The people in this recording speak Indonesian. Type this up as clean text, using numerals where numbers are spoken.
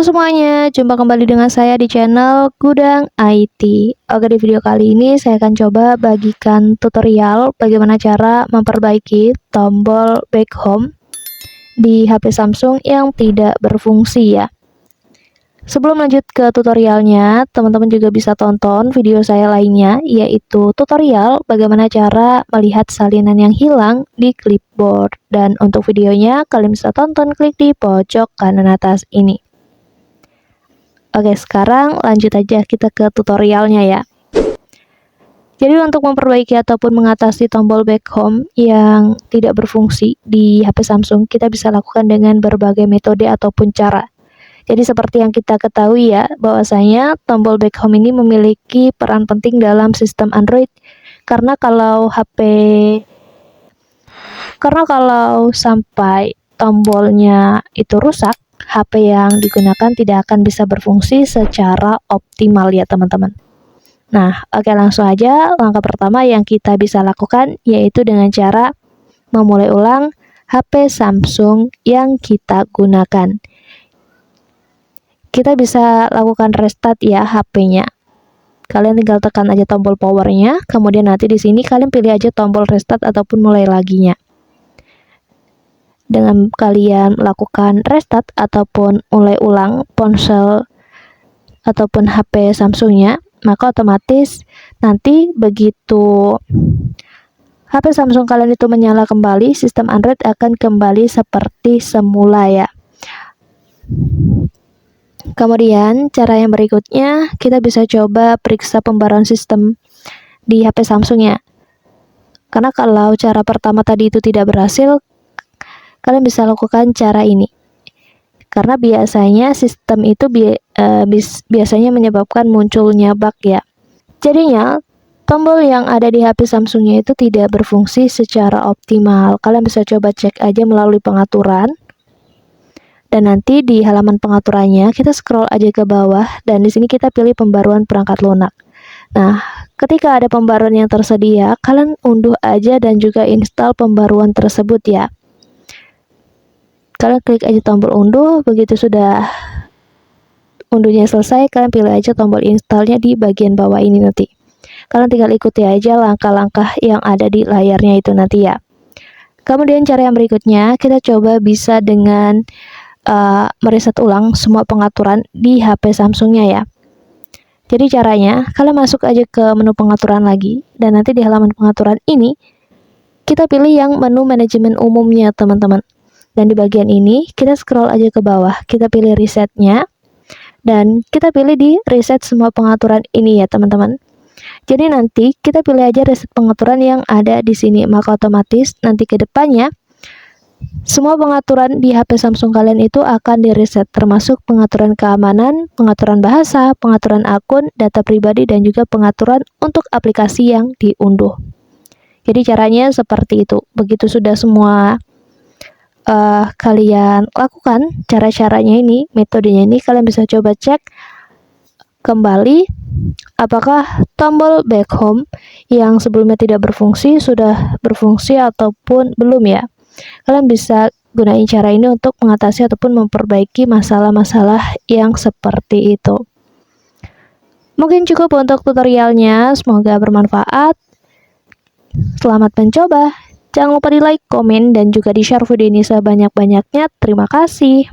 semuanya, jumpa kembali dengan saya di channel Gudang IT. Oke, di video kali ini saya akan coba bagikan tutorial bagaimana cara memperbaiki tombol back home di HP Samsung yang tidak berfungsi ya. Sebelum lanjut ke tutorialnya, teman-teman juga bisa tonton video saya lainnya, yaitu tutorial bagaimana cara melihat salinan yang hilang di clipboard. Dan untuk videonya, kalian bisa tonton klik di pojok kanan atas ini. Oke, sekarang lanjut aja kita ke tutorialnya ya. Jadi untuk memperbaiki ataupun mengatasi tombol back home yang tidak berfungsi di HP Samsung, kita bisa lakukan dengan berbagai metode ataupun cara. Jadi seperti yang kita ketahui ya, bahwasanya tombol back home ini memiliki peran penting dalam sistem Android. Karena kalau sampai tombolnya itu rusak, HP yang digunakan tidak akan bisa berfungsi secara optimal ya teman-teman. Nah, oke, langsung aja langkah pertama yang kita bisa lakukan yaitu dengan cara memulai ulang HP Samsung yang kita gunakan. Kita bisa lakukan restart ya HP-nya. Kalian tinggal tekan aja tombol powernya, kemudian nanti di sini kalian pilih aja tombol restart ataupun mulai laginya. Dengan kalian lakukan restart ataupun mulai ulang ponsel ataupun HP Samsungnya, maka otomatis nanti begitu HP Samsung kalian itu menyala kembali, sistem Android akan kembali seperti semula ya. Kemudian cara yang berikutnya kita bisa coba periksa pembaruan sistem di HP Samsung ya. Karena kalau cara pertama tadi itu tidak berhasil, kalian bisa lakukan cara ini. Karena biasanya sistem itu biasanya menyebabkan munculnya bug ya. Jadinya tombol yang ada di HP Samsungnya itu tidak berfungsi secara optimal. Kalian bisa coba cek aja melalui pengaturan. Dan nanti di halaman pengaturannya kita scroll aja ke bawah dan di sini kita pilih pembaruan perangkat lunak. Nah, ketika ada pembaruan yang tersedia, kalian unduh aja dan juga install pembaruan tersebut ya. Kalian klik aja tombol unduh, begitu sudah unduhnya selesai, kalian pilih aja tombol installnya di bagian bawah ini nanti. Kalian tinggal ikuti aja langkah-langkah yang ada di layarnya itu nanti ya. Kemudian cara yang berikutnya, kita coba bisa dengan mereset ulang semua pengaturan di HP Samsungnya ya. Jadi caranya, kalian masuk aja ke menu pengaturan lagi, dan nanti di halaman pengaturan ini, kita pilih yang menu manajemen umumnya teman-teman. Dan di bagian ini, kita scroll aja ke bawah, kita pilih resetnya, dan kita pilih di reset semua pengaturan ini ya teman-teman. Jadi nanti kita pilih aja reset pengaturan yang ada di sini, maka otomatis nanti ke depannya, semua pengaturan di HP Samsung kalian itu akan di-reset, termasuk pengaturan keamanan, pengaturan bahasa, pengaturan akun, data pribadi, dan juga pengaturan untuk aplikasi yang diunduh. Jadi caranya seperti itu. Begitu sudah semua kalian lakukan cara-caranya ini, metodenya ini, kalian bisa coba cek kembali apakah tombol back home yang sebelumnya tidak berfungsi sudah berfungsi ataupun belum ya. Kalian bisa gunain cara ini untuk mengatasi ataupun memperbaiki masalah-masalah yang seperti itu. Mungkin cukup untuk tutorialnya, semoga bermanfaat. Selamat mencoba. Jangan lupa di like, komen, dan juga di share video ini sebanyak-banyaknya. Terima kasih.